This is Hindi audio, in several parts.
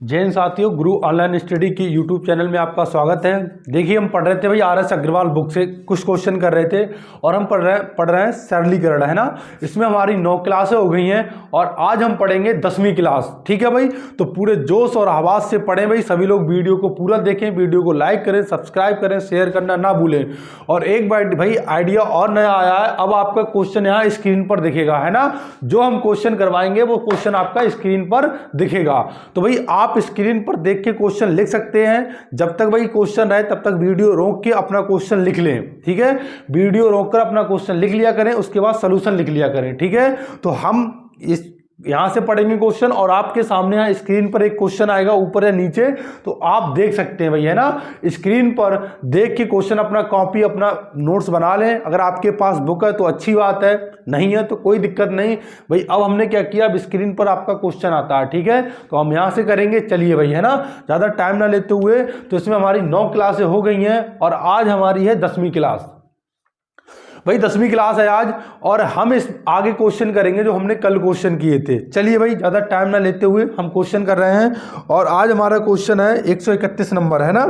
जैन साथियों, गुरु ऑनलाइन स्टडी की यूट्यूब चैनल में आपका स्वागत है। देखिए, हम पढ़ रहे थे भाई आर.एस. अग्रवाल बुक से कुछ क्वेश्चन कर रहे थे और हम पढ़ रहे हैं सरलीकरण, है ना। इसमें हमारी 9 क्लासें हो गई हैं और आज हम पढ़ेंगे 10वीं क्लास। ठीक है भाई, तो पूरे जोश और आवाज़ से पढ़ें भाई। सभी लोग वीडियो को पूरा देखें, वीडियो को लाइक करें, सब्सक्राइब करें, शेयर करना ना भूलें। और एक बार भाई आइडिया और नया आया है, अब आपका क्वेश्चन यहाँ स्क्रीन पर दिखेगा, है ना। जो हम क्वेश्चन करवाएंगे वो क्वेश्चन आपका स्क्रीन पर दिखेगा। तो भाई आप स्क्रीन पर देख के क्वेश्चन लिख सकते हैं। जब तक भाई क्वेश्चन रहे तब तक वीडियो रोक के अपना क्वेश्चन लिख लें। ठीक है, वीडियो रोककर अपना क्वेश्चन लिख लिया करें, उसके बाद सॉल्यूशन लिख लिया करें। ठीक है, तो हम इस यहां से पढ़ेंगे क्वेश्चन और आपके सामने यहाँ स्क्रीन पर एक क्वेश्चन आएगा ऊपर या नीचे, तो आप देख सकते हैं भाई, है ना। स्क्रीन पर देख के क्वेश्चन अपना कॉपी अपना नोट्स बना लें। अगर आपके पास बुक है तो अच्छी बात है, नहीं है तो कोई दिक्कत नहीं भाई। अब हमने क्या किया, अब स्क्रीन पर आपका क्वेश्चन आता है। ठीक है, तो हम यहाँ से करेंगे। चलिए भाई, है ना, ज़्यादा टाइम ना लेते हुए। तो इसमें हमारी 9 क्लासें हो गई हैं और आज हमारी है 10वीं क्लास। भाई 10वीं क्लास है आज और हम इस आगे क्वेश्चन करेंगे जो हमने कल क्वेश्चन किए थे। चलिए भाई, ज़्यादा टाइम ना लेते हुए हम क्वेश्चन कर रहे हैं और आज हमारा क्वेश्चन है 131 नंबर, है ना।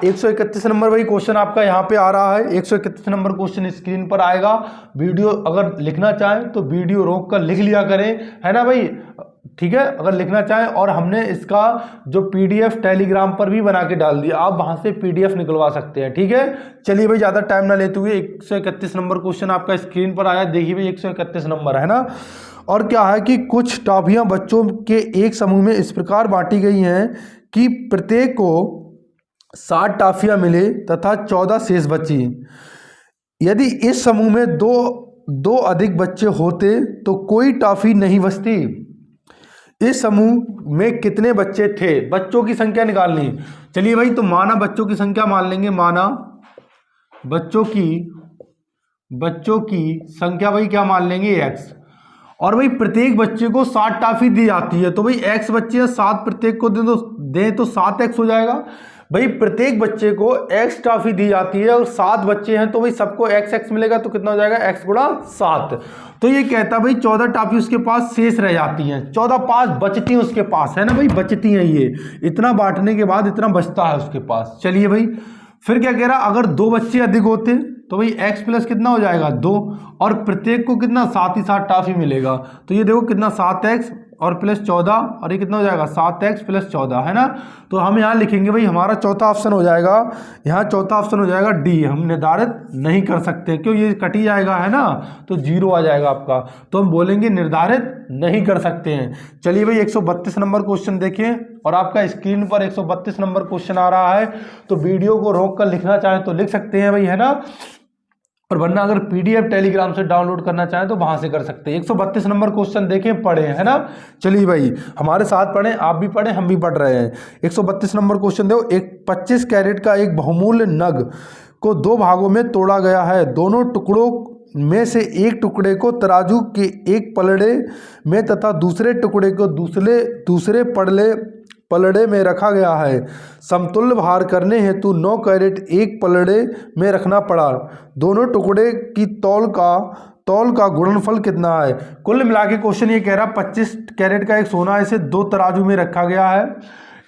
131 नंबर भाई क्वेश्चन आपका यहाँ पे आ रहा है। 131 नंबर क्वेश्चन स्क्रीन पर आएगा। वीडियो अगर लिखना चाहें तो वीडियो रोक कर लिख लिया करें, है ना भाई। ठीक है, अगर लिखना चाहें। और हमने इसका जो पीडीएफ टेलीग्राम पर भी बना के डाल दिया, आप वहां से पीडीएफ निकलवा सकते हैं। ठीक है, चलिए भाई, ज़्यादा टाइम ना लेते हुए 131 नंबर क्वेश्चन आपका स्क्रीन पर आया। देखिए भाई, 131 नंबर, है ना। और क्या है कि कुछ टॉफियां बच्चों के एक समूह में इस प्रकार बांटी गई हैं कि प्रत्येक को 60 टॉफियां मिले तथा 14 शेष बची। यदि इस समूह में दो अधिक बच्चे होते तो कोई टॉफी नहीं बचती। इस समूह में कितने बच्चे थे? बच्चों की संख्या निकालनी। चलिए भाई, तो माना बच्चों की संख्या मान लेंगे। माना बच्चों की संख्या भाई क्या मान लेंगे, x। और भाई प्रत्येक बच्चे को 60 टॉफी दी जाती है, तो भाई x बच्चे हैं, 7 प्रत्येक को दें तो 7x हो जाएगा। भाई प्रत्येक बच्चे को x टॉफी दी जाती है और 7 बच्चे हैं, तो भाई सबको x मिलेगा, तो कितना हो जाएगा, x गुणा 7। तो ये कहता है भाई 14 टॉफी उसके पास शेष रह जाती हैं, 5 बचती हैं उसके पास, है ना भाई, बचती हैं। ये इतना बांटने के बाद इतना बचता है उसके पास। चलिए भाई, फिर क्या कह रहा, अगर 2 बच्चे अधिक होते तो भाई x प्लस कितना हो जाएगा, 2, और प्रत्येक को कितना 7 ही 7 टॉफी मिलेगा। तो ये देखो कितना, 7x और प्लस 14, और ये कितना हो जाएगा, 7x प्लस 14, है ना। तो हम यहाँ लिखेंगे भाई, हमारा चौथा ऑप्शन हो जाएगा, यहाँ चौथा ऑप्शन हो जाएगा डी। हम निर्धारित नहीं कर सकते, क्यों, ये कट ही जाएगा, है ना, तो 0 आ जाएगा आपका। तो हम बोलेंगे निर्धारित नहीं कर सकते हैं। चलिए भाई, 132 नंबर क्वेश्चन देखें और आपका स्क्रीन पर 132 नंबर क्वेश्चन आ रहा है। तो वीडियो को रोक कर लिखना चाहें तो लिख सकते हैं भाई, है ना। और वरना अगर पीडीएफ टेलीग्राम से डाउनलोड करना चाहें तो वहां से कर सकते हैं। 132 नंबर क्वेश्चन देखें, पढ़ें, है ना। चलिए भाई, हमारे साथ पढ़ें, आप भी पढ़ें, हम भी पढ़ रहे हैं। 132 नंबर क्वेश्चन देखो, एक 25 कैरेट का एक बहुमूल्य नग को 2 भागों में तोड़ा गया है। दोनों टुकड़ों में से एक टुकड़े को तराजू के एक पलड़े में तथा दूसरे टुकड़े को दूसरे पलड़े में रखा गया है। समतुल्य भार करने हेतु 9 कैरेट एक पलड़े में रखना पड़ा। दोनों टुकड़े की तौल का गुणनफल कितना है? कुल मिला के क्वेश्चन ये कह रहा, 25 कैरेट का एक सोना इसे 2 तराजू में रखा गया है।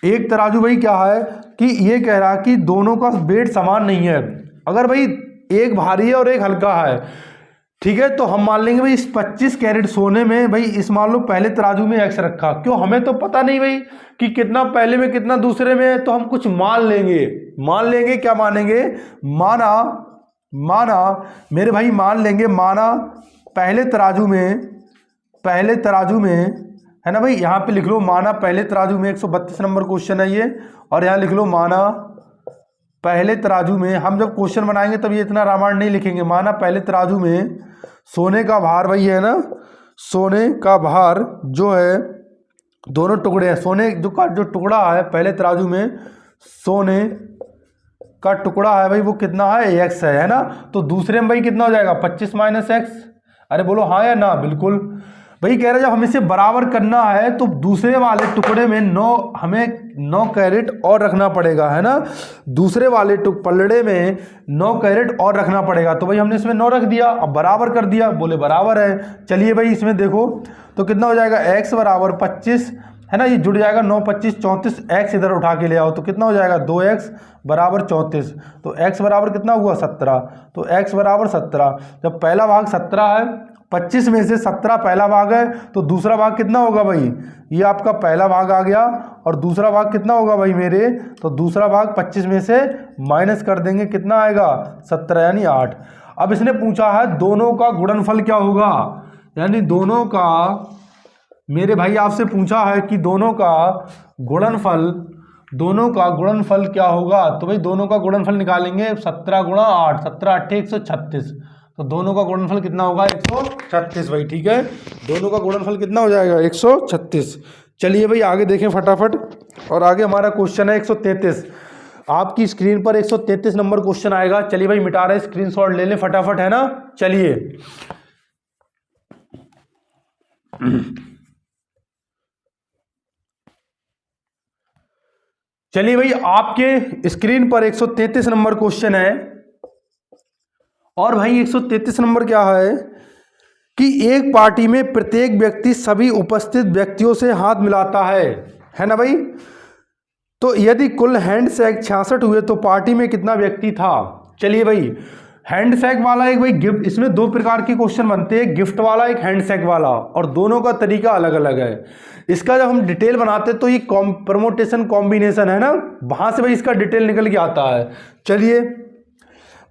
एक तराजू भाई क्या है कि ये कह रहा कि दोनों का वेट समान नहीं है। अगर भाई एक भारी है और एक हल्का है, ठीक है, तो हम मान लेंगे भाई इस 25 कैरेट सोने में भाई इस मान लो पहले तराजू में x रखा। क्यों, हमें तो पता नहीं भाई कि कितना पहले में कितना दूसरे में है, तो हम कुछ मान लेंगे। क्या मानेंगे, माना मेरे भाई, मान लेंगे, माना पहले तराजू में, है ना भाई। यहाँ पे लिख लो माना पहले तराजू में, 132 नंबर क्वेश्चन है ये। और यहाँ लिख लो माना पहले तराजू में। हम जब क्वेश्चन बनाएंगे तब ये इतना रामायण नहीं लिखेंगे। माना पहले तराजू में सोने का भार वही है ना, सोने का भार जो है, दोनों टुकड़े हैं, सोने जो टुकड़ा है पहले तराजू में, सोने का टुकड़ा है भाई, वो कितना है, x है ना। तो दूसरे में भाई कितना हो जाएगा, 25 माइनस x। अरे बोलो हाँ या ना, बिल्कुल भाई। कह रहे जब हमें इसे बराबर करना है तो दूसरे वाले टुकड़े में हमें 9 कैरेट और रखना पड़ेगा, है ना। दूसरे वाले पलड़े में 9 कैरेट और रखना पड़ेगा। तो भाई हमने इसमें 9 रख दिया, अब बराबर कर दिया, बोले बराबर है। चलिए भाई, इसमें देखो तो कितना हो जाएगा, x बराबर 25, है ना, ये जुड़ जाएगा 9 25 34, x इधर उठा के ले आओ तो कितना हो जाएगा 2x बराबर 34, तो x बराबर कितना हुआ 17, तो x बराबर 17। जब पहला भाग 17 है, 25 में से 17 पहला भाग है, तो दूसरा भाग कितना होगा भाई, ये आपका पहला भाग आ गया, और दूसरा भाग कितना होगा भाई मेरे, तो दूसरा भाग 25 में से माइनस कर देंगे, कितना आएगा 17 यानी 8। अब इसने पूछा है दोनों का गुणनफल क्या होगा, यानी दोनों का, मेरे भाई आपसे पूछा है कि दोनों का गुणनफल क्या होगा, तो भाई दोनों का गुणनफल निकालेंगे 17 गुणा 8, 17 8 136, तो दोनों का गुणनफल कितना होगा 136 भाई, ठीक है, दोनों का गुणनफल कितना हो जाएगा 136। चलिए भाई आगे देखें फटाफट, और आगे हमारा क्वेश्चन है 133, आपकी स्क्रीन पर 133 नंबर क्वेश्चन आएगा। चलिए भाई मिटा रहे, स्क्रीनशॉट ले लें फटाफट, है ना। चलिए चलिए भाई आपके स्क्रीन पर 133 नंबर क्वेश्चन है, और भाई 133 नंबर क्या है कि एक पार्टी में प्रत्येक व्यक्ति सभी उपस्थित व्यक्तियों से हाथ मिलाता है ना भाई। तो यदि कुल हैंडशेक 66 हुए तो पार्टी में कितना व्यक्ति था। चलिए भाई हैंडशेक वाला एक भाई गिफ्ट, इसमें दो प्रकार के क्वेश्चन बनते हैं, गिफ्ट वाला एक हैंडशेक वाला, और दोनों का तरीका अलग अलग है। इसका जब हम डिटेल बनाते तो ये परमोटेशन कॉम्बिनेशन है ना, वहां से भाई इसका डिटेल निकल के आता है। चलिए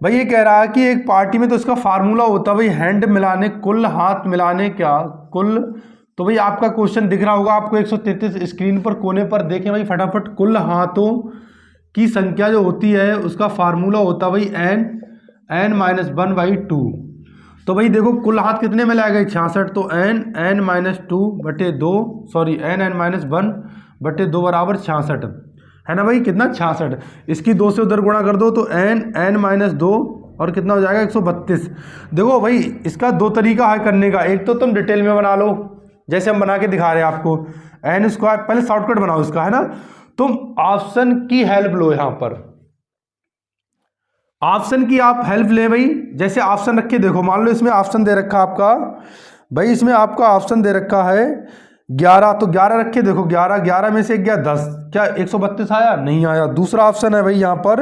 भाई ये कह रहा है कि एक पार्टी में तो इसका फार्मूला होता है भाई हैंड मिलाने, कुल हाथ मिलाने, क्या कुल, तो भाई आपका क्वेश्चन दिख रहा होगा आपको 133 स्क्रीन पर कोने पर, देखें भाई फटाफट, कुल हाथों की संख्या जो होती है उसका फार्मूला होता है भाई n-1/2। तो भाई देखो कुल हाथ कितने में लाए गए 66, तो n-2/2 सॉरी n-1/2 बराबर 66 है ना भाई, कितना 66, इसकी 2 से उधर गुणा कर दो तो n-2 और कितना हो जाएगा 132। देखो भाई इसका दो तरीका है करने का, एक तो तुम डिटेल में बना लो जैसे हम बना के दिखा रहे हैं आपको, n², पहले शॉर्टकट बनाओ इसका, है ना, तुम ऑप्शन की हेल्प लो, यहाँ पर ऑप्शन की आप हेल्प ले भाई। जैसे ऑप्शन रख के देखो, मान लो इसमें ऑप्शन दे रखा आपका भाई, इसमें आपका ऑप्शन दे रखा है 11, तो 11 रख के देखो, 11 में से गया 10, क्या 132 आया, नहीं आया। दूसरा ऑप्शन है भाई यहाँ पर,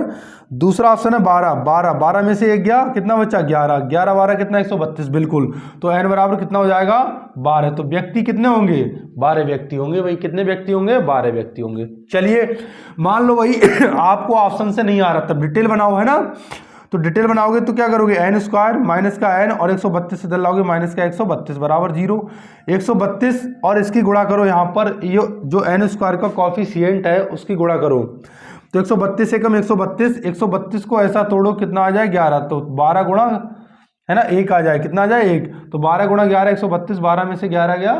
दूसरा ऑप्शन है 12 में से एक गया, कितना बचा 11, 12 कितना 132 बिल्कुल, तो n बराबर कितना हो जाएगा 12। तो व्यक्ति कितने होंगे 12 व्यक्ति होंगे भाई, कितने व्यक्ति होंगे 12 व्यक्ति होंगे। चलिए मान लो भाई आपको ऑप्शन से नहीं आ रहा, तब डिटेल बनाओ, है ना, तो डिटेल बनाओगे तो क्या करोगे n² माइनस का n और 132 इधर लाओगे माइनस का 132 बराबर 0, 132 और इसकी गुणा करो, यहाँ पर ये जो n² का कॉफिशिएंट है उसकी गुणा करो, तो 132 से कम 132 को ऐसा तोड़ो कितना आ जाए 11, तो 12 गुणा है ना 1 आ जाए, कितना आ जाए 1, तो 12 गुणा 11 132, 12 में से 11 गया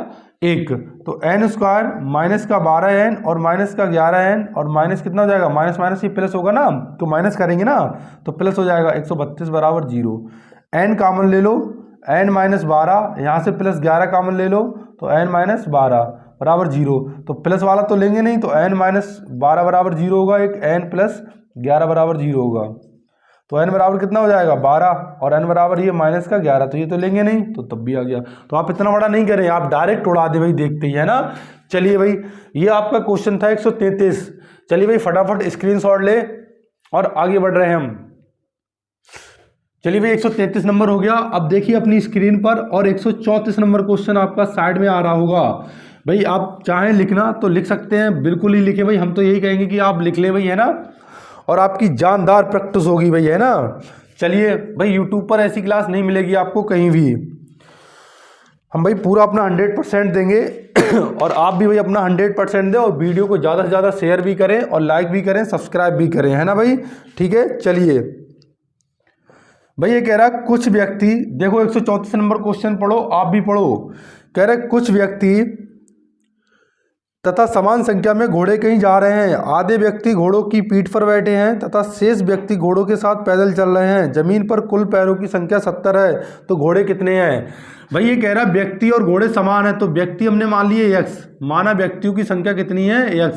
1, तो n² माइनस का 12n और माइनस का 11n और माइनस कितना हो जाएगा, माइनस माइनस ये प्लस होगा ना, तो माइनस करेंगे ना तो प्लस हो जाएगा 132 बराबर 0। n कॉमन ले लो, n-12, यहाँ से प्लस 11 कॉमन ले लो तो n-12 बराबर 0, तो प्लस वाला तो लेंगे नहीं, तो n-12 बराबर 0 होगा, एक n+11 बराबर 0 होगा, तो n बराबर कितना हो जाएगा 12 और n बराबर ये माइनस का 11, तो ये तो लेंगे नहीं, तो तब भी आ गया। तो आप इतना बड़ा नहीं करें, आप डायरेक्ट उड़ा दे भाई, देखते ही, है ना। चलिए भाई ये आपका क्वेश्चन था 133। चलिए भाई फटाफट स्क्रीनशॉट ले और आगे बढ़ रहे हैं हम। चलिए भाई 133 नंबर हो गया। अब देखिए अपनी स्क्रीन पर, और 134 नंबर क्वेश्चन आपका साइड में आ रहा होगा भाई, आप चाहें लिखना तो लिख सकते हैं, बिल्कुल ही लिखें भाई, हम तो यही कहेंगे कि आप लिख लें भाई, है ना, और आपकी जानदार प्रैक्टिस होगी भाई, है ना। चलिए भाई यूट्यूब पर ऐसी क्लास नहीं मिलेगी आपको कहीं भी, हम भाई पूरा अपना 100% देंगे और आप भी भाई अपना 100% दें, और वीडियो को ज़्यादा से ज़्यादा शेयर भी करें और लाइक भी करें, सब्सक्राइब भी करें, है ना भाई, ठीक है। चलिए भाई ये कह रहा है कुछ व्यक्ति, देखो 134 नंबर क्वेश्चन पढ़ो, आप भी पढ़ो, कह रहे कुछ व्यक्ति तथा समान संख्या में घोड़े कहीं जा रहे हैं, आधे व्यक्ति घोड़ों की पीठ पर बैठे हैं तथा शेष व्यक्ति घोड़ों के साथ पैदल चल रहे हैं, जमीन पर कुल पैरों की संख्या 70 है, तो घोड़े कितने हैं। भाई ये कह रहा है व्यक्ति और घोड़े समान है, तो व्यक्ति हमने मान लिए x, माना व्यक्तियों की संख्या कितनी है x,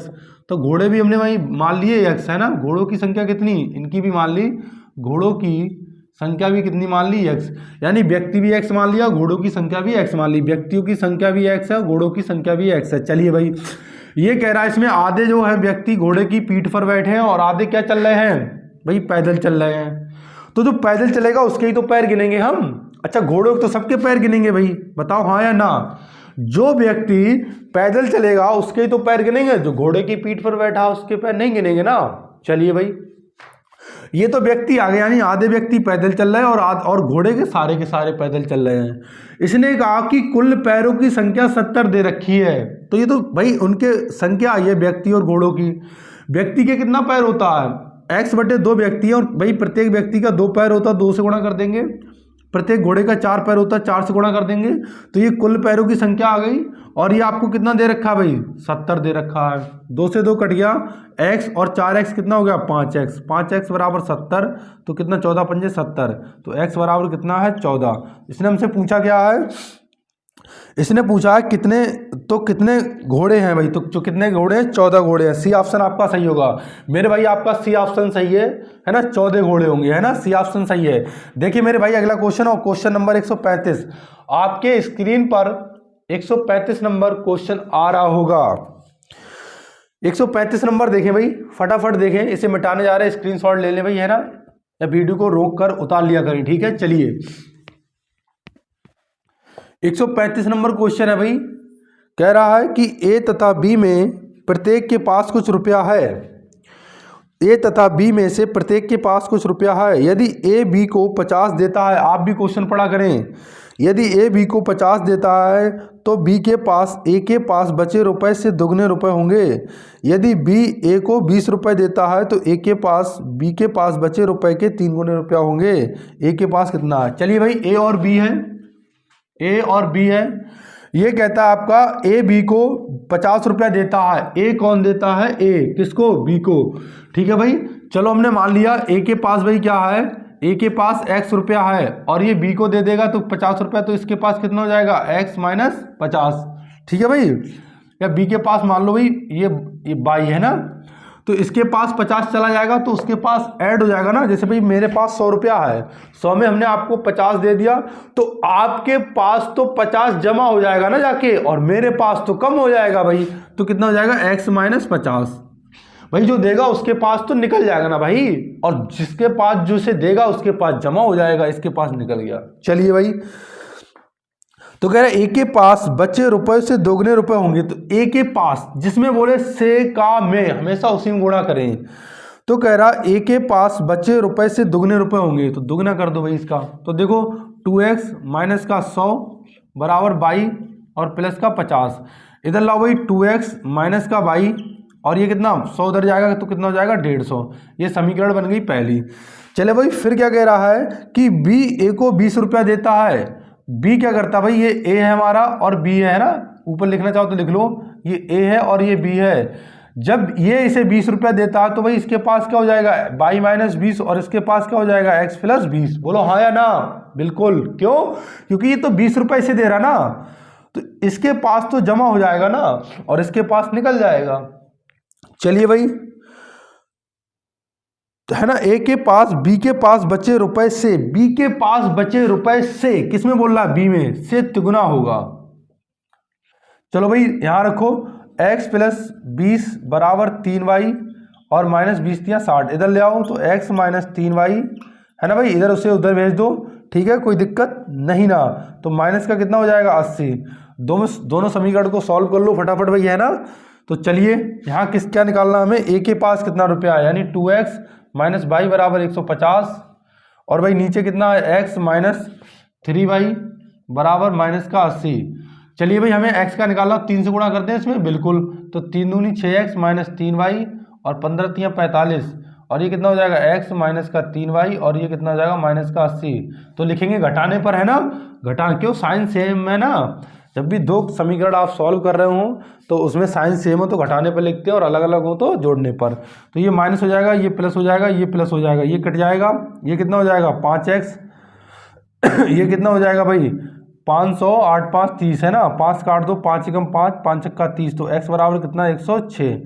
तो घोड़े भी हमने वही मान लिए x, है ना, घोड़ों की संख्या कितनी, इनकी भी मान ली, घोड़ों की संख्या भी कितनी मान ली x, यानी व्यक्ति भी x मान लिया, घोड़ों की संख्या भी x मान ली, व्यक्तियों की संख्या भी x है, घोड़ों की संख्या भी x है। चलिए भाई ये कह रहा है इसमें आधे जो है व्यक्ति घोड़े की पीठ पर बैठे हैं और आधे क्या चल रहे हैं भाई, पैदल चल रहे हैं। तो जो पैदल चलेगा उसके ही तो पैर गिनेंगे हम। अच्छा, घोड़ों के तो सबके पैर गिनेंगे भाई, बताओ हाँ या ना। जो व्यक्ति पैदल चलेगा उसके ही तो पैर गिनेंगे, जो घोड़े की पीठ पर बैठा उसके पैर नहीं गिनेंगे ना। चलिए भाई, ये तो व्यक्ति आ गए, यानी आधे व्यक्ति पैदल चल रहे हैं और घोड़े के सारे पैदल चल रहे हैं। इसने कहा कि कुल पैरों की संख्या 70 दे रखी है, तो ये तो भाई उनके संख्या आई है व्यक्ति और घोड़ों की। व्यक्ति के कितना पैर होता है, x बटे 2 व्यक्ति है, और भाई प्रत्येक व्यक्ति का 2 पैर होता है, 2 से गुणा कर देंगे। प्रत्येक घोड़े का 4 पैर होता है, 4 से गुणा कर देंगे, तो ये कुल पैरों की संख्या आ गई। और ये आपको कितना दे रखा है भाई, 70 दे रखा है। 2 से 2 कट गया, x और 4x कितना हो गया 5x, 5x बराबर 70, तो कितना 14 पंजे 70, तो x बराबर कितना है 14। इसने हमसे पूछा क्या है, इसने पूछा है कितने घोड़े हैं भाई, तो जो कितने घोड़े हैं 14 घोड़े हैं। सी ऑप्शन आपका सही होगा मेरे भाई, आपका सी ऑप्शन सही है ना, 14 घोड़े होंगे, है ना, सी ऑप्शन सही है। देखिए मेरे भाई अगला क्वेश्चन, और क्वेश्चन नंबर 135 आपके स्क्रीन पर 135 नंबर क्वेश्चन आ रहा होगा। 135 नंबर देखें भाई, फटाफट देखें, इसे मिटाने जा रहे हैं, स्क्रीनशॉट ले लें भाई, है ना, या वीडियो को रोक कर उतार लिया करें, ठीक है। चलिए 135 नंबर क्वेश्चन है भाई, कह रहा है कि ए तथा बी में प्रत्येक के पास कुछ रुपया है। ए तथा बी में से प्रत्येक के पास कुछ रुपया है। यदि ए बी को 50 देता है, आप भी क्वेश्चन पढ़ा करें, यदि ए बी को 50 देता है तो बी के पास ए के पास बचे रुपए से दुगने रुपए होंगे। यदि बी ए को 20 रुपए देता है तो ए के पास बी के पास बचे रुपए के 3 गुने रुपया होंगे। ए के पास कितना है, चलिए भाई ए और बी है, ए और बी है। ये कहता है आपका ए बी को 50 रुपया देता है। ए कौन देता है, ए किसको, बी को, ठीक है भाई। चलो हमने मान लिया ए के पास भाई क्या है, ए के पास x रुपया है, और ये बी को दे देगा तो 50 रुपया, तो इसके पास कितना हो जाएगा x माइनस 50, ठीक है भाई। या बी के पास मान लो भाई ये बाई है ना, तो इसके पास 50 चला जाएगा तो उसके पास ऐड हो जाएगा ना। जैसे भाई मेरे पास 100 रुपया है, 100 में हमने आपको 50 दे दिया, तो आपके पास तो 50 जमा हो जाएगा ना जाके, और मेरे पास तो कम हो जाएगा भाई, तो कितना हो जाएगा x माइनस 50। भाई जो देगा उसके पास तो निकल जाएगा ना भाई, और जिसके पास जो से देगा उसके पास जमा हो जाएगा, इसके पास निकल गया। चलिए भाई, तो कह रहा है ए के पास बचे रुपए से दोगुने रुपए होंगे, तो ए के पास जिसमें बोले से का में हमेशा उसी में गुणा करें, तो कह रहा ए के पास बचे रुपए से दुगने रुपए होंगे, तो दुगना कर दो भाई इसका। तो देखो 2x माइनस का 100 बराबर 22 और प्लस का 50, इधर लाओ भाई 2x माइनस का 22 और ये कितना 100 उधर जाएगा तो कितना हो जाएगा 150। ये समीकरण बन गई पहली। चले भाई फिर क्या कह रहा है कि बी ए को 20 रुपया देता है। बी क्या करता है भाई, ये ए है हमारा और बी है ना, ऊपर लिखना चाहो तो लिख लो, ये ए है और ये बी है। जब ये इसे 20 रुपया देता है तो भाई इसके पास क्या हो जाएगा 22 माइनस 20, और इसके पास क्या हो जाएगा x प्लस 20। बोलो हाँ या ना, बिल्कुल। क्यों, क्योंकि ये तो 20 रुपये इसे दे रहा ना, तो इसके पास तो जमा हो जाएगा ना, और इसके पास निकल जाएगा। चलिए भाई, है ना, ए के पास बी के पास बचे रुपए से, बी के पास बचे रुपए से, किसमें बोल रहा है बी में, से तिगुना होगा। चलो भाई यहां रखो x प्लस 20 बराबर 3y और माइनस 20 दिया 60, इधर ले आओ तो x माइनस 3y है ना भाई, इधर उसे उधर भेज दो, ठीक है, कोई दिक्कत नहीं ना। तो माइनस का कितना हो जाएगा 80। दोनों समीकरण को सॉल्व कर लो फटाफट भाई, है ना। तो चलिए यहाँ क्या निकालना हमें, ए के पास कितना रुपया है, यानी 2x माइनस वाई बराबर 150, और भाई नीचे कितना है x माइनस 3y बराबर माइनस का 80। चलिए भाई हमें x का निकालना, 3 से गुणा करते हैं इसमें, बिल्कुल। तो 3 दूनी 6x माइनस 3y और 15 तियाँ 45, और ये कितना हो जाएगा x माइनस का 3y, और ये कितना हो जाएगा माइनस का 80। तो लिखेंगे घटाने पर, है ना, घटाने, क्यों, साइन सेम है ना। जब भी दो समीकरण आप सॉल्व कर रहे हो तो उसमें साइन सेम हो तो घटाने पर लिखते हैं, और अलग अलग हो तो जोड़ने पर। तो ये माइनस हो जाएगा, ये प्लस हो जाएगा, ये प्लस हो जाएगा, ये कट जाएगा, ये कितना हो जाएगा 5x ये कितना हो जाएगा भाई 500, 8 5 30 है ना, 5 काट दो, 5 एकम 5, 5 छक्का 30, तो x बराबर कितना 106।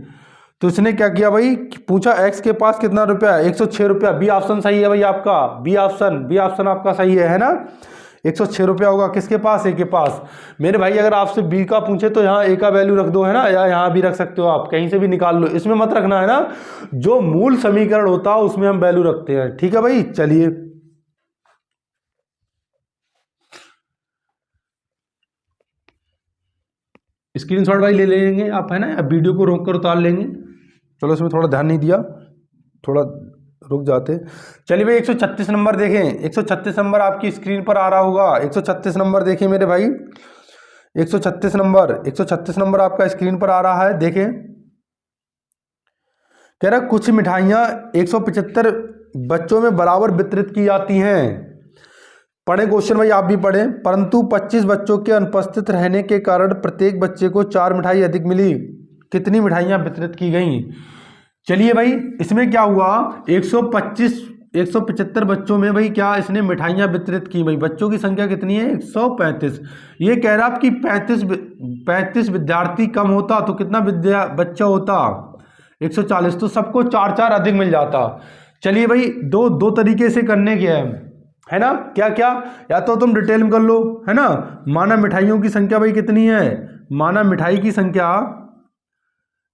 तो इसने क्या किया भाई, पूछा x के पास कितना रुपया है, 106 रुपया। बी ऑप्शन सही है भाई आपका, बी ऑप्शन आपका सही है ना। 106 रुपया होगा किसके पास, ए के पास। मेरे भाई अगर आपसे बी का पूछे तो यहाँ ए का वैल्यू रख दो, है ना, या यहाँ भी रख सकते हो, आप कहीं से भी निकाल लो, इसमें मत रखना, है ना, जो मूल समीकरण होता है उसमें हम वैल्यू रखते हैं। ठीक है भाई, चलिए स्क्रीनशॉट भाई ले लेंगे आप, है ना, अब वीडियो को रोक कर उतार लेंगे। चलो इसमें थोड़ा ध्यान नहीं दिया, थोड़ा रुक जाते। चलिए भाई 136 नंबर देखें, 136 नंबर आपकी स्क्रीन पर आ रहा होगा। 136 नंबर देखें मेरे भाई, 136 नंबर, 136 नंबर आपका स्क्रीन पर आ रहा है, देखें। कह रहा कुछ मिठाइयाँ 175 बच्चों में बराबर वितरित की जाती हैं। पढ़े क्वेश्चन भाई, आप भी पढ़ें। परंतु 25 बच्चों के अनुपस्थित रहने के कारण प्रत्येक बच्चे को 4 मिठाई अधिक मिली। कितनी मिठाइयाँ वितरित की गई? चलिए भाई इसमें क्या हुआ, 175 बच्चों में भाई क्या इसने मिठाइयाँ वितरित की। भाई बच्चों की संख्या कितनी है, 135। ये कह रहा कि 35 विद्यार्थी कम होता तो कितना बच्चा होता, 140, तो सबको 4 अधिक मिल जाता। चलिए भाई दो तरीके से करने के है ना, क्या क्या, या तो तुम डिटेल में कर लो, है ना। माना मिठाइयों की संख्या भाई कितनी है, माना मिठाई की संख्या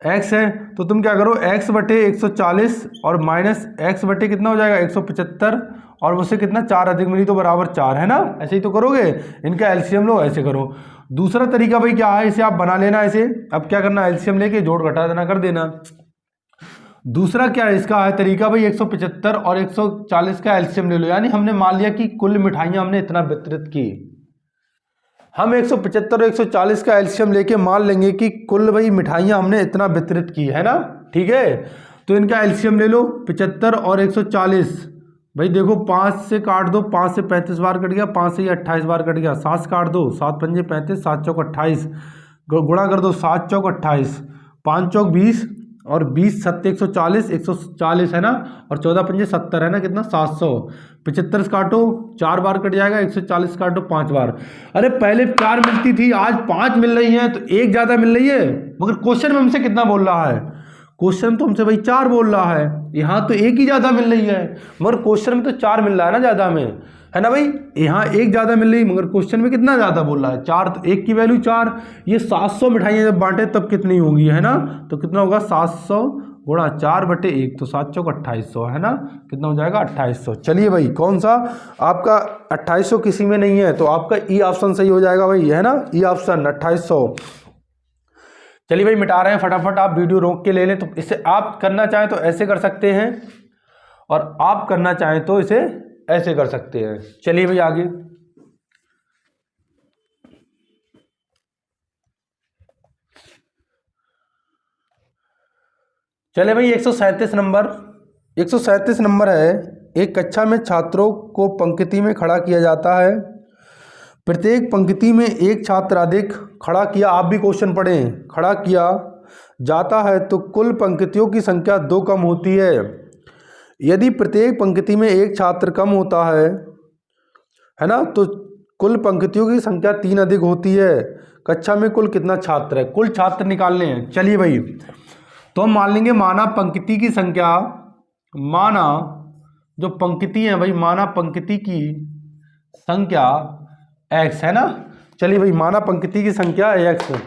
x है, तो तुम क्या करो x बटे 140 और माइनस x बटे कितना हो जाएगा 175, और मुझसे कितना 4 अधिक मिली तो बराबर 4, है ना। ऐसे ही तो करोगे, इनका एलसीएम लो, ऐसे करो। दूसरा तरीका भाई क्या है, इसे आप बना लेना ऐसे। अब क्या करना, एलसीएम लेके जोड़ घटा देना कर देना। दूसरा क्या है इसका है तरीका भाई, 175 और 140 का एलसीएम ले लो। यानी हमने मान लिया कि कुल मिठाइयाँ हमने इतना वितरित की, हम 175 और 140 का एलसीएम लेके मान लेंगे कि कुल भाई मिठाइयाँ हमने इतना वितरित की, है ना। ठीक है, तो इनका एलसीएम ले लो, 75 और 140। भाई देखो 5 से काट दो, 5 से 35 बार कट गया, 5 से 28 बार कट गया, 7 से काट दो, 7 पंजे 35, 7 चौक 28, गुणा कर दो, 7 चौक 28, 5 चौक 20 और 20 सत्ते 140 है ना, और 14 पंजे 70 है ना, कितना 700। 75 काटो 4 बार कट जाएगा, 140 काटो 5 बार। अरे पहले 4 मिलती थी, आज 5 मिल रही है, तो एक ज़्यादा मिल रही है। मगर क्वेश्चन में हमसे कितना बोल रहा है, क्वेश्चन तो हमसे भाई 4 बोल रहा है, यहाँ तो एक ही ज़्यादा मिल रही है, मगर क्वेश्चन में तो 4 मिल रहा है ना ज़्यादा में, है ना भाई। यहाँ एक ज़्यादा मिल रही, मगर क्वेश्चन में कितना ज़्यादा बोल रहा है, 4, तो एक की वैल्यू 4। ये 700 मिठाइयाँ जब बांटे तब कितनी होंगी, है ना, तो कितना होगा 700 गुणा 4 बटे 1, तो 7 चौक 2800, है ना, कितना हो जाएगा 2800। चलिए भाई कौन सा आपका 2800 किसी में नहीं है, तो आपका ई ऑप्शन सही हो जाएगा भाई, है ना, ई ऑप्शन 2800। चलिए भाई मिटा रहे हैं फटाफट, आप वीडियो रोक के ले लें। तो इसे आप करना चाहें तो ऐसे कर सकते हैं, और आप करना चाहें तो इसे ऐसे कर सकते हैं। चलिए भाई आगे, चले भाई 137 नंबर, 137 नंबर है। एक कक्षा में छात्रों को पंक्ति में खड़ा किया जाता है, प्रत्येक पंक्ति में एक छात्र अधिक खड़ा किया, आप भी क्वेश्चन पढ़ें, खड़ा किया जाता है तो कुल पंक्तियों की संख्या 2 कम होती है। यदि प्रत्येक पंक्ति में एक छात्र कम होता है ना, तो कुल पंक्तियों की संख्या 3 अधिक होती है। कक्षा में कुल कितना छात्र है, कुल छात्र निकालने हैं। चलिए भाई तो हम मान लेंगे, माना पंक्ति की संख्या, माना जो पंक्ति है भाई, माना पंक्ति की संख्या x, है ना। चलिए भाई माना पंक्ति की संख्या x,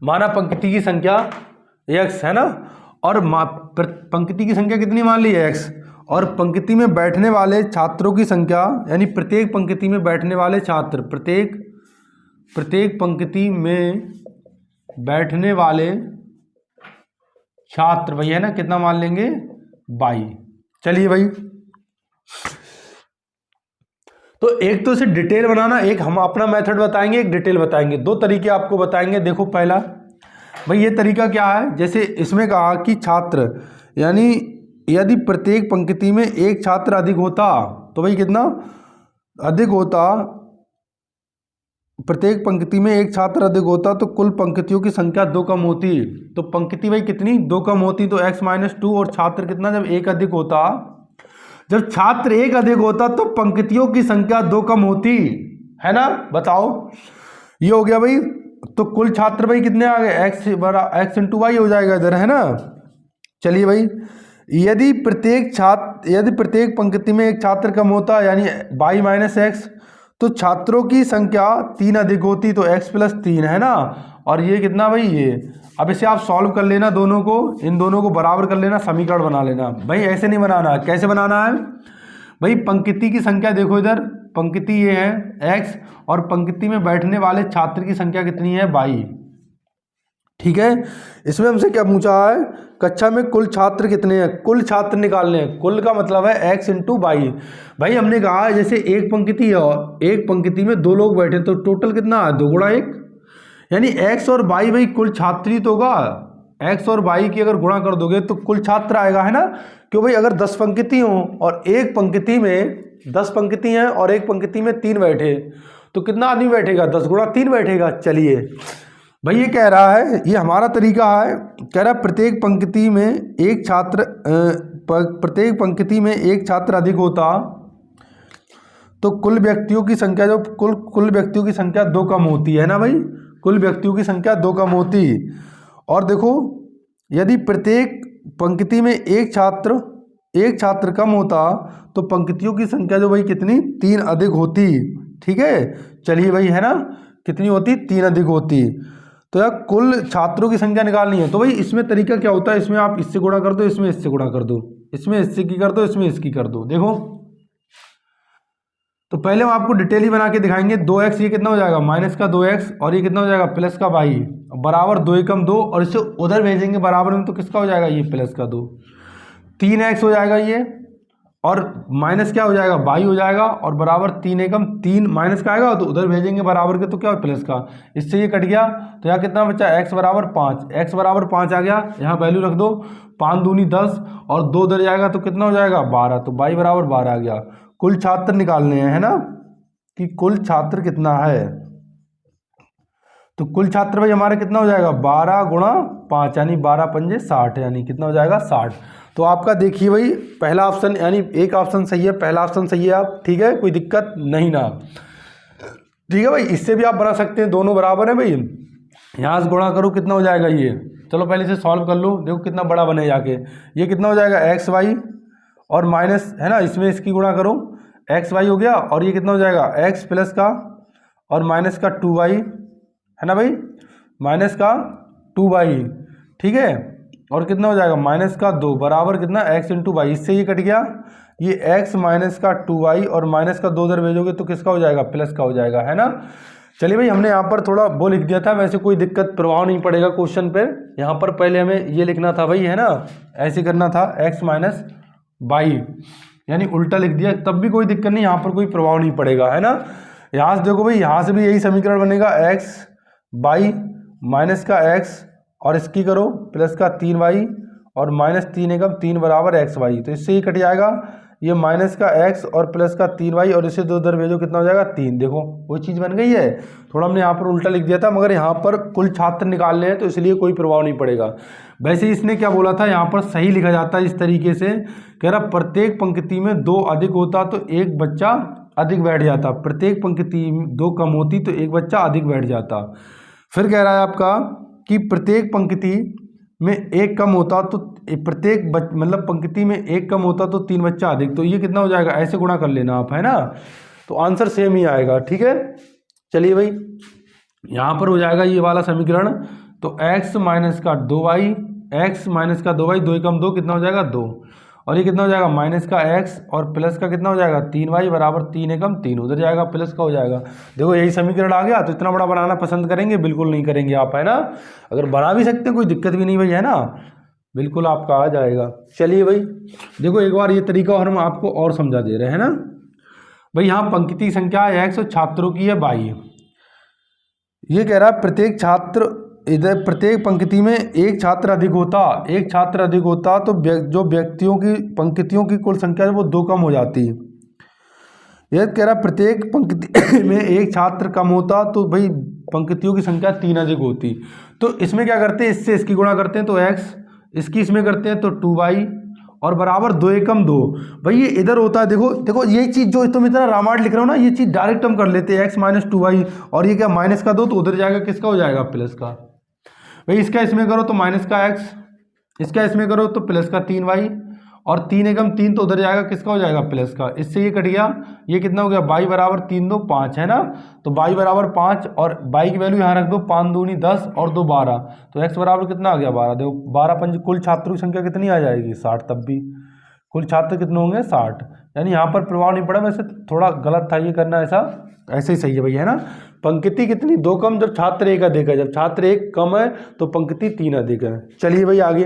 माना पंक्ति की संख्या x, है ना, और पंक्ति की संख्या कितनी मान ली है x, और पंक्ति में बैठने वाले छात्रों की संख्या, यानी प्रत्येक पंक्ति में बैठने वाले छात्र, प्रत्येक पंक्ति में बैठने वाले छात्र भाई, है ना, कितना मान लेंगे 22। चलिए भाई तो एक तो इसे डिटेल बनाना, एक हम अपना मेथड बताएंगे, एक डिटेल बताएंगे, 2 तरीके आपको बताएंगे। देखो पहला भाई ये तरीका क्या है, जैसे इसमें कहा कि छात्र, यानी यदि प्रत्येक पंक्ति में एक छात्र अधिक होता, तो भाई कितना अधिक होता, प्रत्येक पंक्ति में एक छात्र अधिक होता तो कुल पंक्तियों की संख्या 2 कम होती। तो पंक्ति भाई कितनी 2 कम होती, तो x-2, और छात्र कितना जब 1 अधिक होता, जब छात्र 1 अधिक होता तो पंक्तियों की संख्या 2 कम होती, है ना। बताओ ये हो गया भाई, तो कुल छात्र भाई कितने आ गए, x इंटू वाई हो जाएगा इधर, है ना। चलिए भाई यदि प्रत्येक पंक्ति में एक छात्र कम होता, यानी y माइनस एक्स, तो छात्रों की संख्या 3 अधिक होती तो x प्लस 3 है ना, और ये कितना भाई ये। अब इसे आप सॉल्व कर लेना, दोनों को, इन दोनों को बराबर कर लेना, समीकरण बना लेना। भाई ऐसे नहीं बनाना, कैसे बनाना है भाई, पंक्ति की संख्या देखो इधर, पंक्ति ये है x और पंक्ति में बैठने वाले छात्र की संख्या कितनी है y। ठीक है, इसमें हमसे क्या पूछा है, कक्षा में कुल छात्र कितने हैं, कुल छात्र निकालने हैं। कुल का मतलब है x इंटू वाई। भाई हमने कहा जैसे एक पंक्ति है और एक पंक्ति में 2 लोग बैठे तो टोटल कितना है, 2 गुणा 1, यानी x और y भाई कुल छात्र ही तो होगा। x और y की अगर गुणा कर दोगे तो कुल छात्र आएगा, है ना। क्यों भाई, अगर 10 पंक्ति हो और एक पंक्ति में 10 पंक्ति हैं और एक पंक्ति में 3 बैठे तो कितना आदमी बैठेगा, 10 गुणा 3 बैठेगा। चलिए भाई ये कह रहा है, ये हमारा तरीका है, कह रहा है प्रत्येक पंक्ति में एक छात्र अधिक होता तो कुल व्यक्तियों की संख्या जो कुल व्यक्तियों की संख्या 2 कम होती है ना भाई, कुल व्यक्तियों की संख्या 2 कम होती। और देखो यदि प्रत्येक पंक्ति में एक छात्र कम होता तो पंक्तियों की संख्या जो भाई कितनी, 3 अधिक होती। ठीक है, चलिए भाई, है ना, कितनी होती, 3 अधिक होती। तो यार कुल छात्रों की संख्या निकालनी है। तो भाई इसमें तरीका क्या होता है, इसमें आप इससे गुणा कर दो, इसमें इससे गुणा कर दो, इसमें इससे की कर दो, इसमें इसकी कर दो। देखो तो पहले हम आपको डिटेल ही बना के दिखाएंगे। 2x ये कितना हो जाएगा, माइनस का 2x, और ये कितना हो जाएगा, प्लस का y, बराबर 2 एकम 2, और इसे उधर भेजेंगे बराबर में तो किसका हो जाएगा, ये प्लस का 2, 3x हो जाएगा ये, और माइनस क्या हो जाएगा, y हो जाएगा, और बराबर 3 एकम 3, माइनस का आएगा तो उधर भेजेंगे बराबर के तो क्या प्लस का, इससे ये कट गया। तो यहाँ कितना बचा, x बराबर 5, x बराबर 5 आ गया, यहाँ वैल्यू रख दो, 5 दूनी 10 और 2 उधर जाएगा तो कितना हो जाएगा, 12, तो y बराबर 12 आ गया। कुल छात्र निकालने हैं, है ना, कि कुल छात्र कितना है। तो कुल छात्र भाई हमारा कितना हो जाएगा, 12 गुणा 5 यानी 12 पंजे 60, यानी कितना हो जाएगा 60। तो आपका देखिए भाई पहला ऑप्शन, यानी एक ऑप्शन सही है, पहला ऑप्शन सही है आप, ठीक है, कोई दिक्कत नहीं ना। ठीक है भाई, इससे भी आप बना सकते हैं, दोनों बराबर है भाई। यहाँ से गुणा करो कितना हो जाएगा ये, चलो पहले इसे सॉल्व कर लो, देखो कितना बड़ा बने जाके। ये कितना हो जाएगा, एक्स वाई और माइनस, है ना, इसमें इसकी गुणा करो, एक्स वाई हो गया, और ये कितना हो जाएगा, एक्स प्लस का और माइनस का 2y, है ना भाई, माइनस का 2y। ठीक है, और कितना हो जाएगा, माइनस का 2 बराबर कितना, x इंटू वाई, इससे ये कट गया, ये x माइनस का 2y और माइनस का 2 उधर भेजोगे तो किसका हो जाएगा, प्लस का हो जाएगा, है ना। चलिए भाई, हमने यहाँ पर थोड़ा वो लिख दिया था, वैसे कोई दिक्कत प्रभाव नहीं पड़ेगा क्वेश्चन पर। यहाँ पर पहले हमें ये लिखना था भाई, है ना, ऐसे करना था, x माइनस वाई, यानी उल्टा लिख दिया, तब भी कोई दिक्कत नहीं, यहाँ पर कोई प्रभाव नहीं पड़ेगा, है ना। यहाँ से देखो भाई, यहाँ से भी यही समीकरण बनेगा, x बाई माइनस का x और इसकी करो प्लस का 3y और माइनस 3 एकम 3 बराबर xy, तो इससे ही कट जाएगा, ये माइनस का x और प्लस का 3y और इसे 2 उधर भेजो कितना हो जाएगा 3। देखो वो चीज़ बन गई है, थोड़ा हमने यहाँ पर उल्टा लिख दिया था, मगर यहाँ पर कुल छात्र निकालने हैं तो इसलिए कोई प्रभाव नहीं पड़ेगा। वैसे इसने क्या बोला था, यहाँ पर सही लिखा जाता है इस तरीके से, कह रहा प्रत्येक पंक्ति में 2 अधिक होता तो एक बच्चा अधिक बैठ जाता, प्रत्येक पंक्ति 2 कम होती तो एक बच्चा अधिक बैठ जाता। फिर कह रहा है आपका कि प्रत्येक पंक्ति में 1 कम होता तो प्रत्येक मतलब पंक्ति में 1 कम होता तो 3 बच्चा अधिक, तो ये कितना हो जाएगा, ऐसे गुणा कर लेना आप, है ना, तो आंसर सेम ही आएगा। ठीक है, चलिए भाई, यहाँ पर हो जाएगा ये वाला समीकरण, तो x माइनस का 2y, x माइनस का 2y, 2 कम 2 कितना हो जाएगा 2, और ये कितना हो जाएगा माइनस का x और प्लस का कितना हो जाएगा 3y बराबर 3 एकम 3, उधर जाएगा प्लस का हो जाएगा। देखो यही समीकरण आ गया, तो इतना बड़ा बनाना पसंद करेंगे, बिल्कुल नहीं करेंगे आप, है ना। अगर बना भी सकते हैं कोई दिक्कत भी नहीं भाई, है ना, बिल्कुल आपका आ जाएगा। चलिए भाई देखो एक बार ये तरीका और हम आपको और समझा दे रहे हैं ना भाई। यहाँ पंक्ति की संख्या है x और छात्रों की है y। ये कह रहा है प्रत्येक छात्र, इधर प्रत्येक पंक्ति में एक छात्र अधिक होता तो जो व्यक्तियों की पंक्तियों की कुल संख्या है वो 2 कम हो जाती। यह कह रहा है प्रत्येक पंक्ति में एक छात्र कम होता तो भाई पंक्तियों की संख्या 3 अधिक होती। तो इसमें क्या करते हैं, इससे इसकी गुणा करते हैं तो x, इसकी इसमें करते हैं तो 2y और बराबर 2 एकम 2। भाई ये इधर होता है, देखो देखो ये चीज़ जो तुम इतना रामायण लिख रहे हो ना, ये चीज़ डायरेक्ट हम कर लेते हैं, x माइनस 2y और ये क्या माइनस का 2, तो उधर जाएगा किसका हो जाएगा प्लस का। भाई इसका इसमें करो तो माइनस का x, इसका इसमें करो तो प्लस का 3y और 3 एकम 3 तो उधर जाएगा, किसका हो जाएगा, प्लस का। इससे ये कट गया, ये कितना हो गया, y बराबर 3 2 5 है ना। तो y बराबर 5 और y की वैल्यू यहाँ रख दो, 5 दूनी 10 और 2 12, तो x बराबर कितना आ गया 12। देखो 12 पंच कुल छात्रों की संख्या कितनी आ जाएगी 60, तब भी कुल छात्र कितने होंगे 60। यानी यहाँ पर प्रभाव नहीं पड़ा, वैसे थोड़ा गलत था ये करना, ऐसा ऐसे ही सही है भैया, है ना। पंक्ति कितनी 2 कम जब छात्र 1 अधिक है, जब छात्र 1 कम है तो पंक्ति 3 अधिक है। चलिए भाई आगे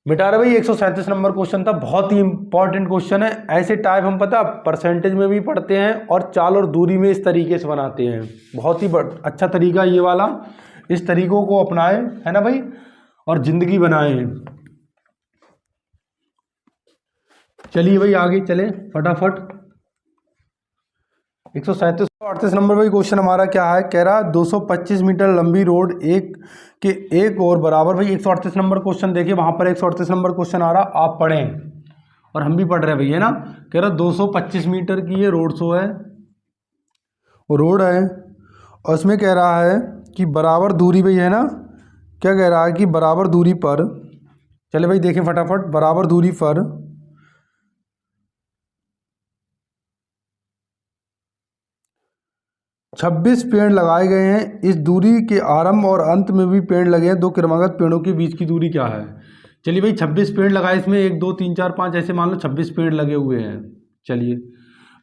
बेटा रहे भाई 137 नंबर क्वेश्चन था, बहुत ही इंपॉर्टेंट क्वेश्चन है। ऐसे टाइप हम पता परसेंटेज में भी पढ़ते हैं और चाल और दूरी में इस तरीके से बनाते हैं। बहुत ही अच्छा तरीका ये वाला, इस तरीकों को अपनाएं, है ना भाई, और जिंदगी बनाएं। चलिए भाई आगे चले फटाफट। 137 नंबर भाई क्वेश्चन हमारा क्या है, कह रहा 225 मीटर लंबी रोड एक और बराबर। भाई 138 नंबर क्वेश्चन देखिए, वहां पर 138 नंबर क्वेश्चन आ रहा, आप पढ़ें और हम भी पढ़ रहे हैं भैया ना। कह रहा 225 मीटर की ये रोड शो है, रोड है, और उसमें कह रहा है कि बराबर दूरी भाई है ना, क्या कह रहा है कि बराबर दूरी पर, चले भाई देखें फटाफट, बराबर दूरी पर 26 पेड़ लगाए गए हैं। इस दूरी के आरंभ और अंत में भी पेड़ लगे हैं। दो क्रमागत पेड़ों के बीच की दूरी क्या है। चलिए भाई 26 पेड़ लगाए, इसमें 1 2 3 4 5 ऐसे मान लो 26 पेड़ लगे हुए हैं। चलिए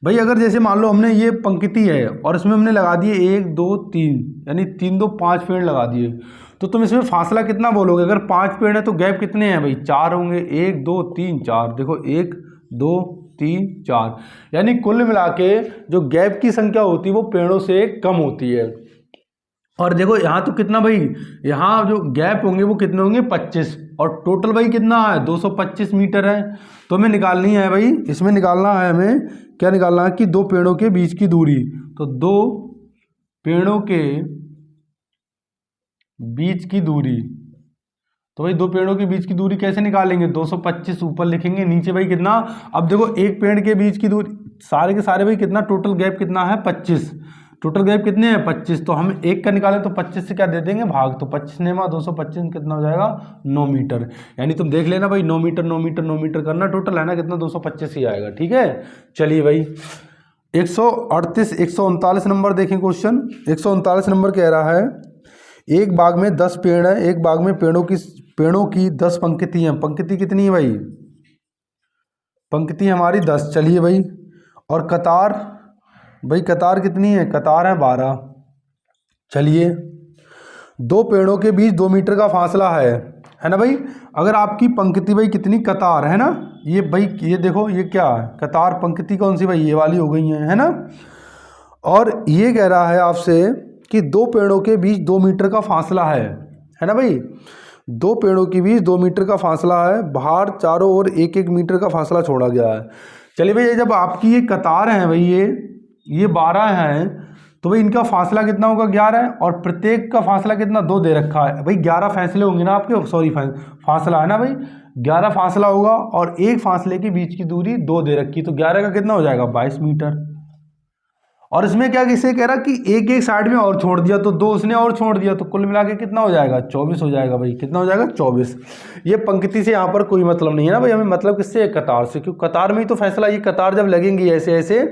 भाई अगर जैसे मान लो हमने ये पंक्ति है और इसमें हमने लगा दिए 1 2 3, यानी 3 2 5 पेड़ लगा दिए, तो तुम इसमें फासला कितना बोलोगे। अगर 5 पेड़ है तो गैप कितने हैं भाई, 4 होंगे, 1 2 3 4, देखो 1 2 3 4, यानी कुल मिला के जो गैप की संख्या होती है वो पेड़ों से कम होती है। और देखो यहाँ तो कितना भाई, यहाँ जो गैप होंगे वो कितने होंगे 25, और टोटल भाई कितना है 225 मीटर है। तो हमें निकालनी है भाई, इसमें निकालना है हमें, क्या निकालना है कि दो पेड़ों के बीच की दूरी। तो दो पेड़ों के बीच की दूरी, तो भाई दो पेड़ों के बीच की दूरी कैसे निकालेंगे, 225 ऊपर लिखेंगे, नीचे भाई कितना। अब देखो एक पेड़ के बीच की दूरी सारे के सारे भाई कितना, टोटल गैप कितना है 25, टोटल गैप कितने हैं 25, तो हम एक का निकालें तो 25 से क्या दे देंगे भाग, तो 25 ने 225 कितना हो जाएगा 9 मीटर। यानी तुम देख लेना भाई 9 मीटर 9 मीटर 9 मीटर करना, टोटल है ना कितना 225 ही आएगा। ठीक है चलिए भाई 139 नंबर देखें क्वेश्चन। 139 नंबर कह रहा है एक बाग में 10 पेड़ है, एक बाग में पेड़ों की 10 पंक्ति हैं। पंक्ति कितनी है भाई, पंक्ति हमारी 10। चलिए भाई और कतार, भाई कतार कितनी है, कतार है 12। चलिए दो पेड़ों के बीच 2 मीटर का फासला है ना भाई। अगर आपकी पंक्ति भाई कितनी, कतार है ना, ये भाई ये देखो ये क्या है कतार, पंक्ति कौन सी भाई, ये वाली हो गई है ना। और ये कह रहा है आपसे कि दो पेड़ों के बीच 2 मीटर का फासला है ना भाई, दो पेड़ों के बीच 2 मीटर का फासला है, बाहर चारों ओर 1 1 मीटर का फासला छोड़ा गया है। चलिए भाई जब आपकी ये कतार है भाई, ये 12 हैं, तो भाई इनका फासला कितना होगा 11, और प्रत्येक का फासला कितना 2 दे रखा है भाई, 11 फैसले होंगे ना आपके, सॉरी फासला है ना भाई, 11 फासला होगा, और एक फासले के बीच की दूरी 2 दे रखी, तो 11 का कितना हो जाएगा 22 मीटर। और इसमें क्या किसे कह रहा कि एक एक साइड में और छोड़ दिया, तो 2 उसने और छोड़ दिया, तो कुल मिला के कितना हो जाएगा 24 हो जाएगा भाई, कितना हो जाएगा 24। ये पंक्ति से यहाँ पर कोई मतलब नहीं है ना भाई, हमें मतलब किससे, कतार से, क्योंकि कतार में ही तो फैसला, ये कतार जब लगेंगी ऐसे ऐसे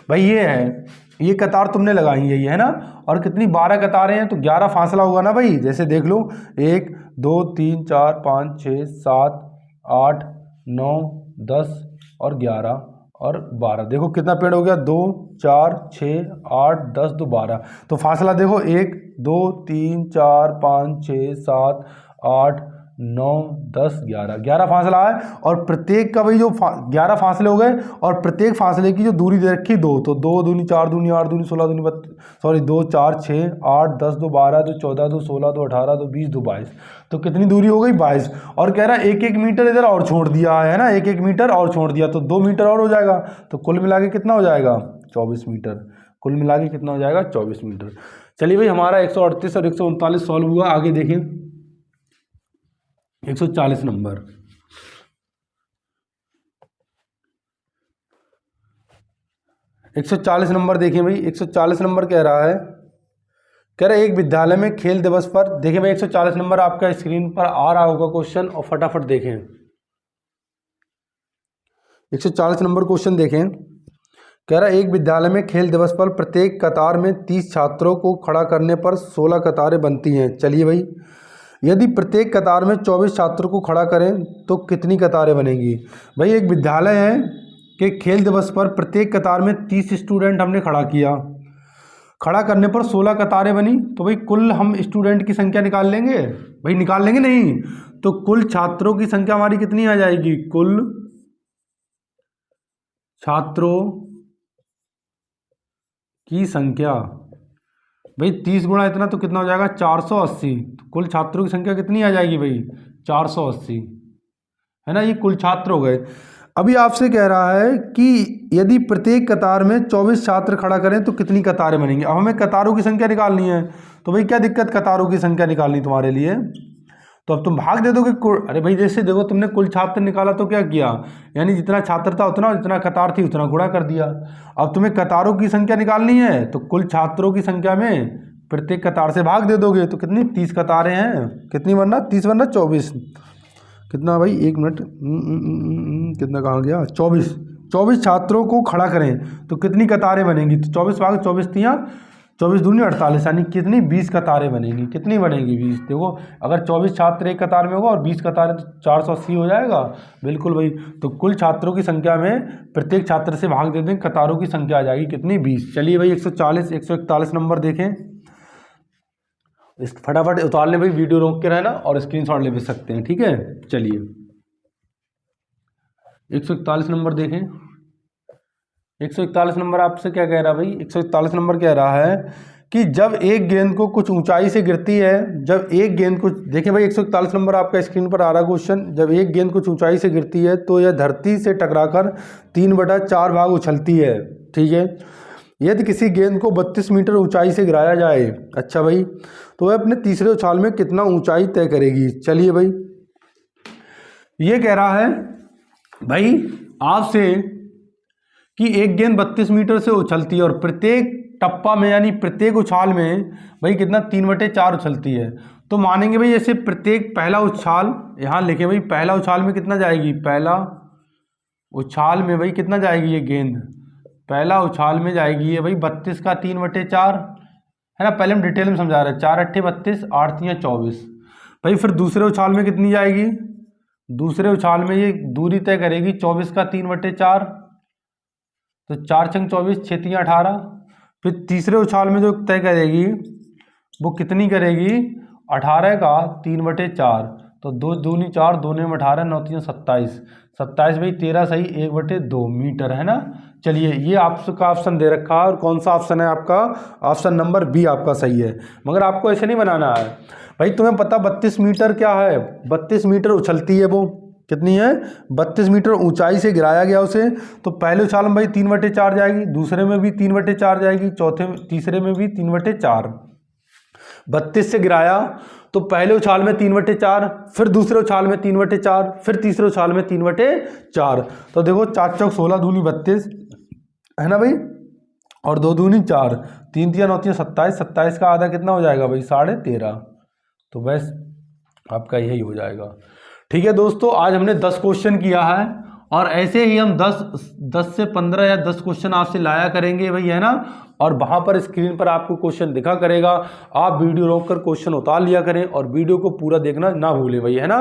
भाई, ये है ये कतार तुमने लगाई है ये, है ना। और कितनी 12 कतारें हैं, तो 11 फासला होगा ना भाई, जैसे देख लो 1 2 3 4 5 6 7 8 9 10 और 11 और 12, देखो कितना पेड़ हो गया 2 4 6 8 10 2 12, तो फासला देखो 1 2 3 4 5 6 7 8 9 10 11 फासला है, और प्रत्येक का भाई जो 11 फासले हो गए, और प्रत्येक फासले की जो दूरी दे रखी 2, तो 2 दूनी 4 दूनी 8 दूनी 16 दूनी 2 4 6 8 10 2 12 2 14 2 16 2 18 2 20 2 22, तो कितनी दूरी हो गई 22। और कह रहा है 1 1 मीटर इधर और छोड़ दिया है ना, 1 1 मीटर और छोड़ दिया, तो 2 मीटर और हो जाएगा, तो कुल मिला के कितना हो जाएगा 24 मीटर, कुल मिला के कितना हो जाएगा 24 मीटर। चलिए भाई हमारा 138 और 139 सॉल्व हुआ। आगे देखिए 140 नंबर, 140 नंबर देखिए भाई 140 नंबर कह रहा है एक विद्यालय में खेल दिवस पर, देखिए भाई 140 नंबर आपका स्क्रीन पर आ रहा होगा क्वेश्चन, और फटाफट देखें 140 नंबर क्वेश्चन देखें। कह रहा है एक विद्यालय में खेल दिवस पर प्रत्येक कतार में 30 छात्रों को खड़ा करने पर 16 कतारें बनती हैं। चलिए भाई, यदि प्रत्येक कतार में 24 छात्रों को खड़ा करें तो कितनी कतारें बनेगी। भाई एक विद्यालय है कि खेल दिवस पर प्रत्येक कतार में 30 स्टूडेंट हमने खड़ा किया, खड़ा करने पर 16 कतारें बनी, तो भाई कुल हम स्टूडेंट की संख्या निकाल लेंगे। भाई निकाल लेंगे नहीं, तो कुल छात्रों की संख्या हमारी कितनी आ जाएगी, कुल छात्रों की संख्या। भाई 30 गुणा इतना तो कितना हो जाएगा, 480। तो कुल छात्रों की संख्या कितनी आ जाएगी भाई, 480, है ना। ये कुल छात्र हो गए। अभी आपसे कह रहा है कि यदि प्रत्येक कतार में 24 छात्र खड़ा करें तो कितनी कतारें बनेंगी। अब हमें कतारों की संख्या निकालनी है, तो भाई क्या दिक्कत कतारों की संख्या निकालनी तुम्हारे लिए, तो अब तुम भाग दे दोगे। अरे भाई जैसे देखो तुमने कुल छात्र निकाला तो क्या किया, यानी जितना छात्र था उतना, जितना कतार थी उतना गुणा कर दिया। अब तुम्हें कतारों की संख्या निकालनी है, तो कुल छात्रों की संख्या में प्रत्येक कतार से भाग दे दोगे, तो कितनी 30 कतारें हैं, कितनी बनना 30 बनना 24, कितना भाई एक मिनट, कितना कहाँ गया, 24 छात्रों को खड़ा करें तो कितनी कतारें बनेंगी, तो 24 भाग 24 तियाँ 24 दूनी 48, यानी कितनी 20 कतारें बनेंगी। कितनी बनेगी 20। देखो अगर 24 छात्र एक कतार में होगा और 20 कतारें तो 480 हो जाएगा। बिल्कुल भाई, तो कुल छात्रों की संख्या में प्रत्येक छात्र से भाग दे दें, कतारों की संख्या आ जाएगी कितनी 20। चलिए भाई 141 नंबर देखें, इस फटाफट उतार लें भाई, वीडियो रोक के रहना और स्क्रीनशॉट ले भी सकते हैं, ठीक है। चलिए 141 नंबर देखें। 141 नंबर आपसे क्या कह रहा है भाई, 141 नंबर कह रहा है कि जब एक गेंद को कुछ ऊंचाई से गिरती है, जब एक गेंद कुछ, देखिए भाई 141 नंबर आपका स्क्रीन पर आ रहा क्वेश्चन, जब एक गेंद कुछ ऊंचाई से गिरती है तो यह धरती से टकराकर 3/4 भाग उछलती है, ठीक है। यदि किसी गेंद को 32 मीटर ऊंचाई से गिराया जाए, अच्छा भाई, तो वह अपने तीसरे उछाल में कितना ऊंचाई तय करेगी। चलिए भाई, ये कह रहा है भाई आपसे कि एक गेंद 32 मीटर से उछलती है और प्रत्येक टप्पा में यानी प्रत्येक उछाल में भाई कितना 3/4 उछलती है। तो मानेंगे भाई जैसे प्रत्येक पहला उछाल, यहाँ लिखे भाई पहला उछाल में कितना जाएगी, पहला उछाल में भाई कितना जाएगी ये गेंद, पहला उछाल में जाएगी ये भाई 32 का 3/4, है ना। पहले हम डिटेल में समझा रहे हैं, 4 अट्ठे 32, 8 तियाँ 24। भाई फिर दूसरे उछाल में कितनी जाएगी, दूसरे उछाल में ये दूरी तय करेगी 24 का 3/4, तो 4 छंग 24, 6 तियाँ 18। फिर तीसरे उछाल में जो तय करेगी वो कितनी करेगी, 18 का 3/4, तो 2 दूनी 4, 2 में 18, 9 तियाँ 27, 27 भाई 13 सही 1/2 मीटर, है ना। चलिए ये आपका ऑप्शन दे रखा है, और कौन सा ऑप्शन है आपका, ऑप्शन नंबर बी आपका सही है। मगर आपको ऐसे नहीं बनाना है भाई, तुम्हें पता 32 मीटर क्या है, 32 मीटर उछलती है वो, कितनी है 32 मीटर ऊंचाई से गिराया गया उसे, तो पहले उछाल में भाई 3/4 जाएगी, दूसरे में भी 3/4 जाएगी, तीसरे में भी 3/4। 32 से गिराया तो पहले उछाल में 3/4, फिर दूसरे उछाल में 3/4, फिर तीसरे उछाल में 3/4। तो देखो 4 चौक 16 दूनी 32, है ना भाई, और 2 दूनी 4, 3 तियाँ 9 तियाँ 27, 27 का आधा कितना हो जाएगा भाई 13.5। तो बस आपका यही हो जाएगा, ठीक है दोस्तों। आज हमने 10 क्वेश्चन किया है, और ऐसे ही हम 10 से 15 या 10 क्वेश्चन आपसे लाया करेंगे भाई, है ना। और वहाँ पर स्क्रीन पर आपको क्वेश्चन दिखा करेगा, आप वीडियो रोक कर क्वेश्चन उतार लिया करें, और वीडियो को पूरा देखना ना भूलें भाई, है ना।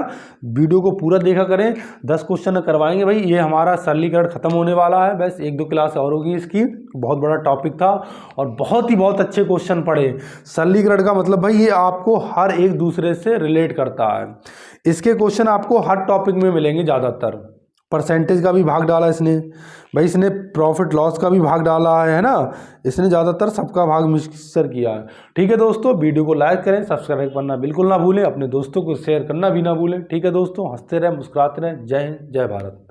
वीडियो को पूरा देखा करें, 10 क्वेश्चन करवाएंगे भाई। ये हमारा सरलीकरण खत्म होने वाला है, बस 1-2 क्लास और होगी इसकी। बहुत बड़ा टॉपिक था और बहुत अच्छे क्वेश्चन पढ़े। सरलीकरण का मतलब भाई ये आपको हर एक दूसरे से रिलेट करता है। इसके क्वेश्चन आपको हर टॉपिक में मिलेंगे, ज़्यादातर परसेंटेज का भी भाग डाला इसने भाई, इसने प्रॉफिट लॉस का भी भाग डाला है ना, इसने ज़्यादातर सबका भाग मिक्सर किया है। ठीक है दोस्तों, वीडियो को लाइक करें, सब्सक्राइब करना बिल्कुल ना भूलें, अपने दोस्तों को शेयर करना भी ना भूलें। ठीक है दोस्तों, हंसते रहें, मुस्कुराते रहें। जय हिंद, जय भारत।